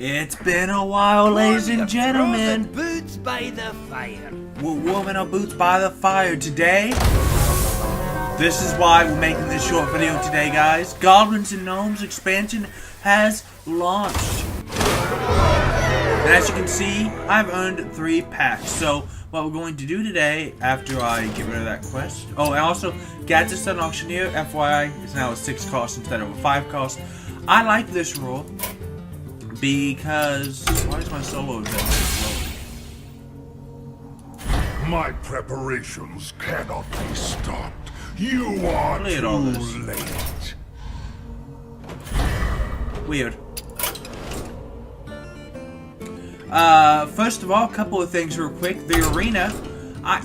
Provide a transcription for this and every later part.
It's been a while, ladies and gentlemen. Boots by the fire. We're warming our boots by the fire today. This is why we're making this short video today, guys. Goblins and Gnomes expansion has launched. And as you can see, I've earned 3 packs. So what we're going to do today, after I get rid of that quest. Oh, and also, Gadgets on Auctioneer, FYI, is now a 6 cost instead of a 5 cost. I like this rule because... Why is my solo event so slow? My preparations cannot be stopped. You are too late. Weird. First of all, a couple of things real quick. The arena,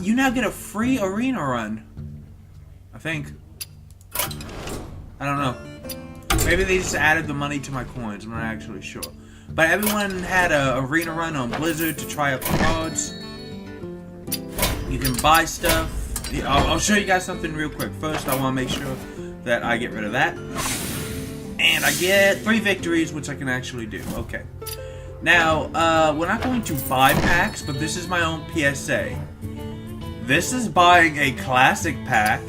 you now get a free arena run. I think. I don't know. Maybe they just added the money to my coins. I'm not actually sure. But everyone had a arena run on Blizzard to try out the cards. You can buy stuff. I'll show you guys something real quick. First, I want to make sure that I get rid of that. And I get 3 victories, which I can actually do. Okay. Now, we're not going to buy packs, but this is my own PSA. This is buying a classic pack.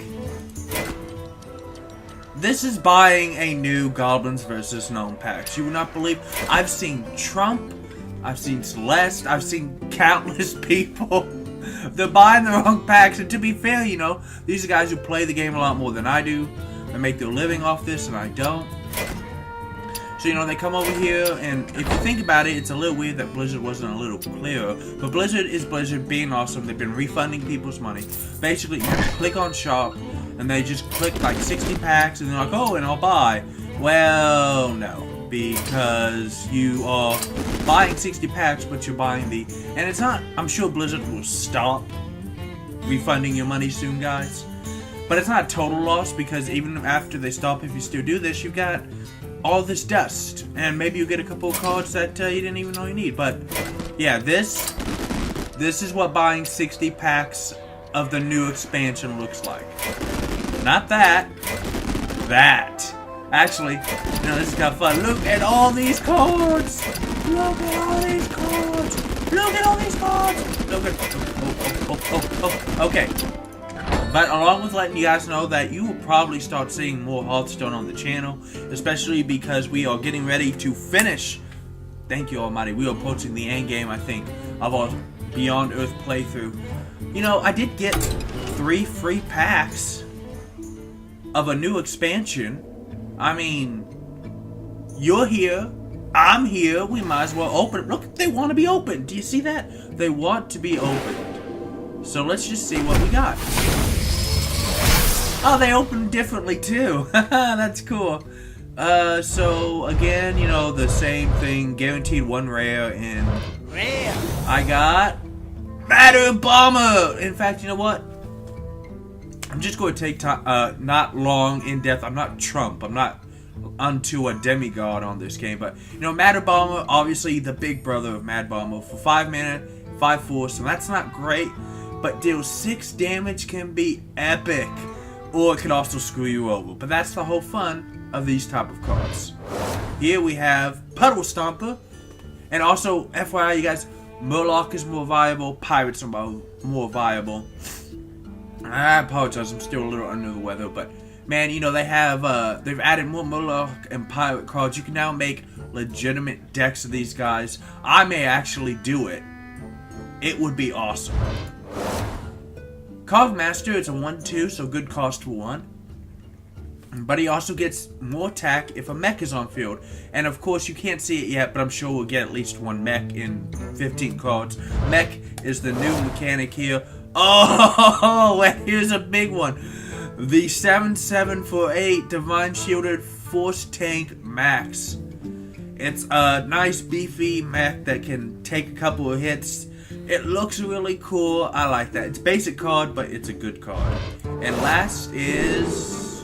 This is buying a new Goblins vs. Gnome pack. You would not believe. I've seen Trump. I've seen Celeste. I've seen countless people. They're buying the wrong packs. And to be fair, you know, these are guys who play the game a lot more than I do. They make their living off this, and I don't. So, you know, they come over here, and if you think about it, it's a little weird that Blizzard wasn't a little clearer. But Blizzard is Blizzard being awesome. They've been refunding people's money. Basically, you have to click on shop, and they just click like 60 packs, and they're like, oh, and I'll buy. Well, no, because you are buying 60 packs, but you're buying the... And it's not... I'm sure Blizzard will stop refunding your money soon, guys. But it's not a total loss, because even after they stop, if you still do this, you've got all this dust, and maybe you get a couple of cards that you didn't even know you need. But yeah, this is what buying 60 packs of the new expansion looks like. Not that. That. Actually, you know, this is kind of fun. Look at all these cards. Look at all these cards. Look at all these cards. Look at. Okay. But along with letting you guys know that you will probably start seeing more Hearthstone on the channel, especially because we are getting ready to finish. Thank you, Almighty. We are approaching the end game, I think, of our Beyond Earth playthrough. You know, I did get 3 free packs of a new expansion. I mean, you're here. I'm here. We might as well open it. Look, they want to be opened. Do you see that? They want to be opened. So let's just see what we got. Oh, they open differently too. That's cool. So again, you know, the same thing. Guaranteed 1 rare, and Rare. I got Matter Bomber. In fact, you know what? I'm just going to take time, not long, in depth. I'm not Trump. I'm not unto a demigod on this game, but you know, Matter Bomber, obviously the big brother of Mad Bomber, for 5 mana, 5/4. So that's not great, but deals 6 damage can be epic. Or it could also screw you over. But that's the whole fun of these type of cards. Here we have Puddle Stomper. And also, FYI, you guys, Murloc is more viable. Pirates are more viable. I apologize, I'm still a little under the weather. But, man, you know, they have, they've added more Murloc and Pirate cards. You can now make legitimate decks of these guys. I may actually do it. It would be awesome. Carve Master is a 1/2, so good cost for 1. But he also gets more attack if a mech is on field. And of course, you can't see it yet, but I'm sure we'll get at least 1 mech in 15 cards. Mech is the new mechanic here. Oh, and here's a big one. The 7/7 for 8 Divine Shielded Force Tank Max. It's a nice beefy mech that can take a couple of hits. It looks really cool. I like that. It's basic card, but it's a good card. And last is...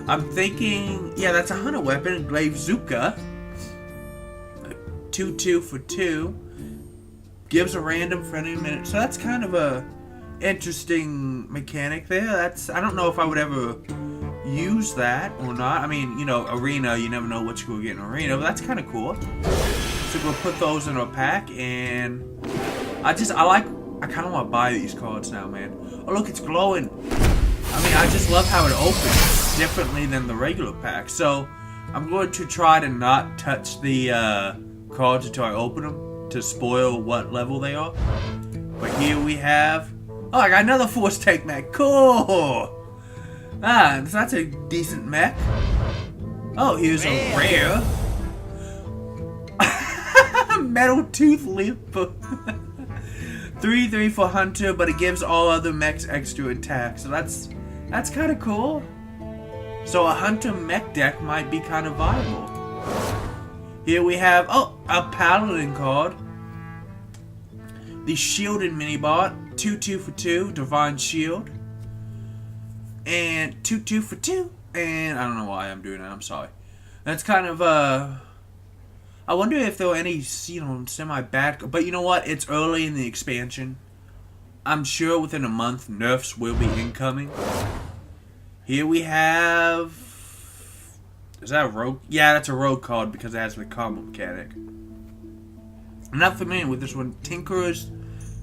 I'm thinking... Yeah, that's a hunter weapon. Glavezuka. 2/2 for 2. Gives a random friendly minute. So that's kind of a interesting mechanic there. I don't know if I would ever use that or not. I mean, you know, arena, you never know what you're going to get in arena, but that's kind of cool. So we'll put those in a pack, and I kind of want to buy these cards now, man. Oh, look, it's glowing. I mean, I just love how it opens differently than the regular pack. So I'm going to try to not touch the cards until I open them to spoil what level they are. But here we have... Oh, I got another Force Tank mech. Cool! Ah, that's a decent mech. Oh, here's a rare. Metal Tooth Leaper. 3/3 for Hunter, but it gives all other mechs extra attack. So that's kind of cool. So a Hunter mech deck might be kind of viable. Here we have, oh, a Paladin card. The Shielded Minibot. 2/2 for 2, Divine Shield. And 2/2 for 2. And I don't know why I'm doing that, I'm sorry. That's kind of, I wonder if there were any, you know, semi-bad... But you know what? It's early in the expansion. I'm sure within a month, nerfs will be incoming. Here we have... Is that a rogue? Yeah, that's a rogue card because it has the combo mechanic. I'm not familiar with this one. Tinkerer's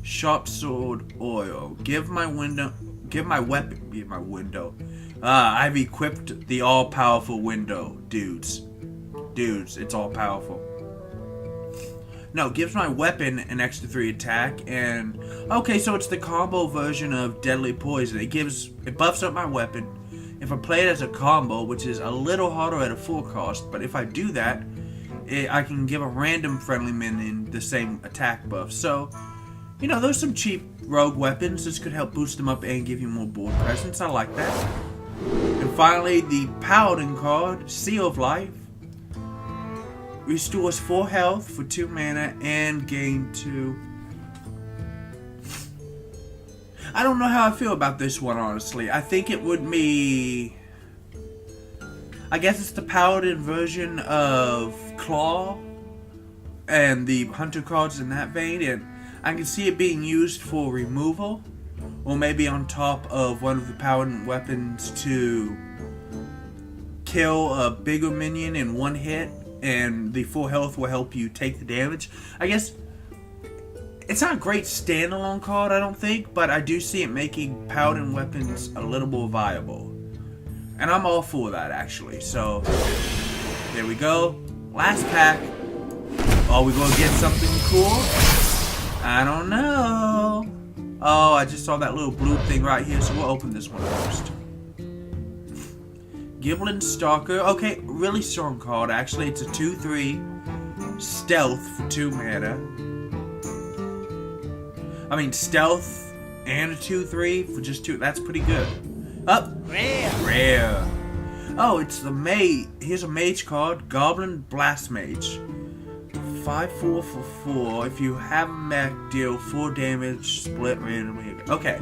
Sharp Sword Oil. Give my window... I've equipped the all-powerful window, dudes. Dudes, it's all-powerful. No, gives my weapon an extra 3 attack, and... Okay, so it's the combo version of Deadly Poison. It buffs up my weapon. If I play it as a combo, which is a little harder at a full cost, but if I do that, I can give a random friendly minion the same attack buff. So, you know, those are some cheap rogue weapons. This could help boost them up and give you more board presence. I like that. And finally, the Paladin card, Seal of Life. Restores 4 health for 2 mana and gain 2. I don't know how I feel about this one, honestly. I think it would be... I guess it's the Paladin version of Claw and the Hunter cards in that vein, and I can see it being used for removal, or maybe on top of one of the Paladin weapons to kill a bigger minion in one hit, and the full health will help you take the damage. I guess it's not a great standalone card, I don't think, but I do see it making Paladin weapons a little more viable. And I'm all for that, actually. So, there we go. Last pack. Are we going to get something cool? I don't know. Oh, I just saw that little blue thing right here, so we'll open this one first. Goblin Stalker. Okay, really strong card, actually. It's a 2/3 stealth for 2 mana. I mean, stealth and a 2/3 for just 2. That's pretty good. Up. Rare. Oh, it's the mage. Here's a mage card. Goblin Blast Mage. 5/4 for 4. If you have a mech, deal 4 damage, split randomly. Okay.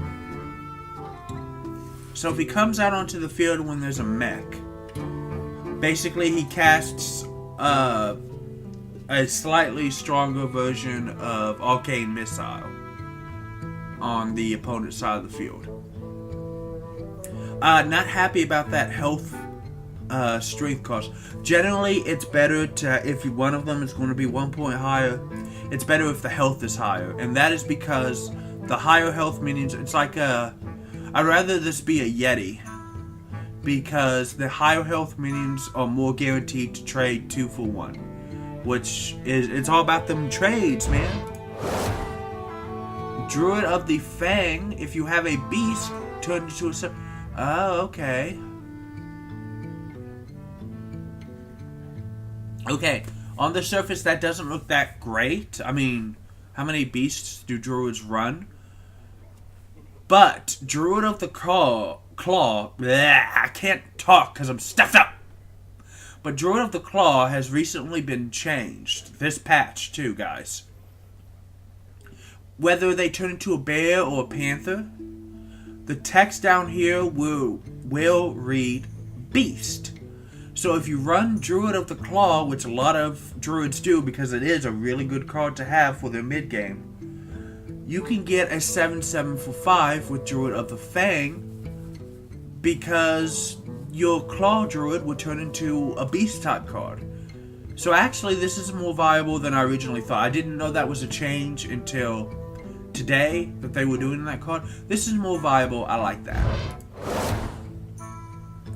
So if he comes out onto the field when there's a mech, basically he casts a slightly stronger version of Arcane Missile on the opponent's side of the field. Not happy about that health strength cost. Generally, it's better to, if one of them is going to be 1 point higher, it's better if the health is higher. And that is because the higher health minions, it's like I'd rather this be a Yeti, because the higher health minions are more guaranteed to trade 2 for 1, which is, it's all about them trades, man. Druid of the Fang. If you have a beast, turn into a... Oh, okay. Okay, on the surface that doesn't look that great. I mean, how many beasts do druids run? But Druid of the Claw, bleh, I can't talk because I'm stuffed up. But Druid of the Claw has recently been changed. This patch too, guys. Whether they turn into a bear or a panther, the text down here will read Beast. So if you run Druid of the Claw, which a lot of druids do because it is a really good card to have for their mid game, you can get a 7/7 for 5 with Druid of the Fang, because your Claw Druid would turn into a Beast type card. So actually, this is more viable than I originally thought. I didn't know that was a change until today that they were doing that card. This is more viable. I like that.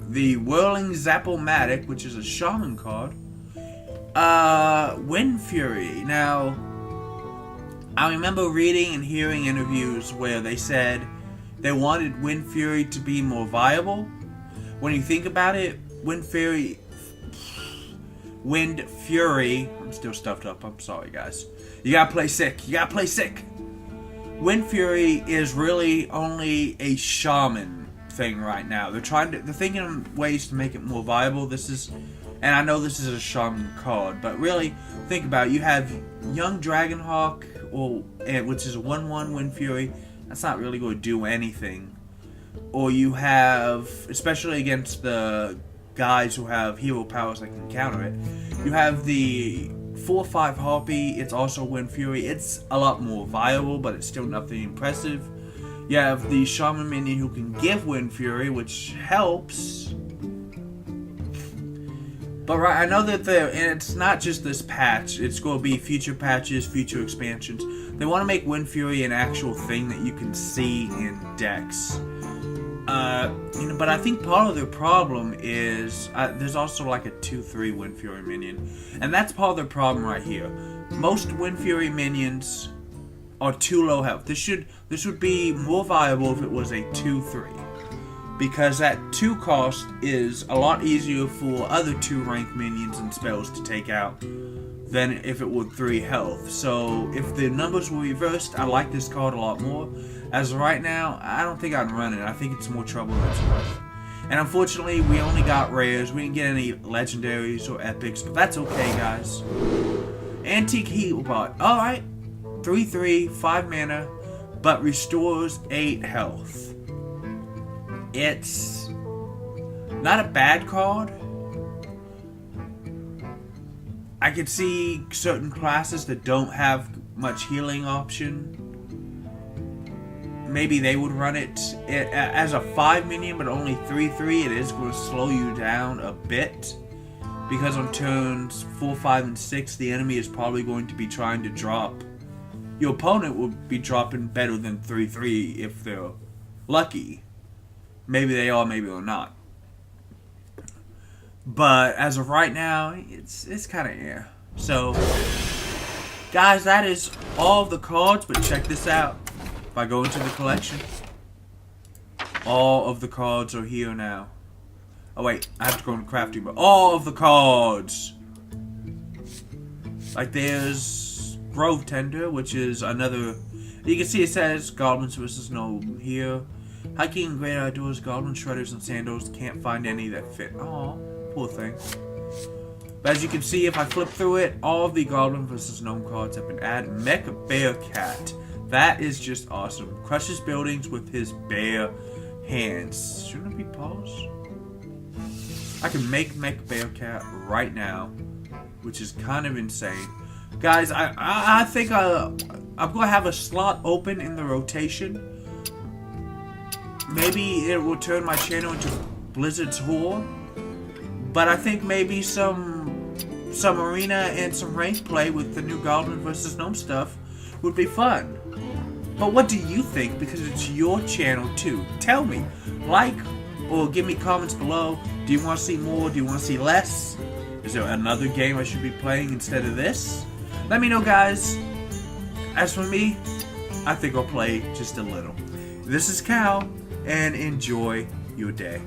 The Whirling Zap-O-Matic, which is a Shaman card. Wind Fury. Now, I remember reading and hearing interviews where they said they wanted Wind Fury to be more viable. When you think about it, Wind Fury, I'm still stuffed up, I'm sorry guys. You gotta play sick, Wind Fury is really only a Shaman thing right now. They're thinking of ways to make it more viable. And I know this is a Shaman card, but really, think about it. You have Young Dragonhawk, which is a 1/1 Wind Fury. That's not really going to do anything. Or you have, especially against the guys who have hero powers that can counter it, you have the 4/5 Harpy. It's also Wind Fury. It's a lot more viable, but it's still nothing impressive. You have the Shaman minion who can give Wind Fury, which helps. But right, I know that and it's not just this patch. It's going to be future patches, future expansions. They want to make Wind Fury an actual thing that you can see in decks. But I think part of their problem is there's also like a 2/3 Wind Fury minion, and that's part of their problem right here. Most Wind Fury minions are too low health. This would be more viable if it was a 2/3. Because that 2 cost is a lot easier for other 2 rank minions and spells to take out than if it were 3 health. So if the numbers were reversed, I like this card a lot more. As of right now, I don't think I'd run it. I think it's more trouble than it's worth. And unfortunately, we only got rares. We didn't get any legendaries or epics, but that's okay, guys. Antique Healbot. Alright. 3/3, 5 mana, but restores 8 health. It's not a bad card. I could see certain classes that don't have much healing option. Maybe they would run it as a 5 minion, but only 3/3. It is going to slow you down a bit. Because on turns 4, 5, and 6, the enemy is probably going to be trying to drop. Your opponent will be dropping better than 3/3 if they're lucky. Maybe they are, maybe they're not. But as of right now, it's kind of air. So, guys, that is all of the cards. But check this out. If I go into the collection, all of the cards are here now. Oh wait, I have to go into crafting. But all of the cards, like there's Grove Tender, which is another. You can see it says Goblins vs. Gnomes here. Hiking in Great Outdoors, Goblin Shredders and Sandals, can't find any that fit. Oh, poor thing. But as you can see, if I flip through it, all of the Goblin vs. Gnome cards have been added. Mecha Bearcat. That is just awesome. Crushes buildings with his bare hands. Shouldn't it be paused? I can make Mecha Bearcat right now, which is kind of insane. Guys, I think I'm going to have a slot open in the rotation. Maybe it will turn my channel into Blizzard's Whore. But I think maybe some arena and some rank play with the new Goblin vs. Gnome stuff would be fun. But what do you think? Because it's your channel too. Tell me. Like or give me comments below. Do you want to see more? Do you want to see less? Is there another game I should be playing instead of this? Let me know, guys. As for me, I think I'll play just a little. This is Cal, and enjoy your day.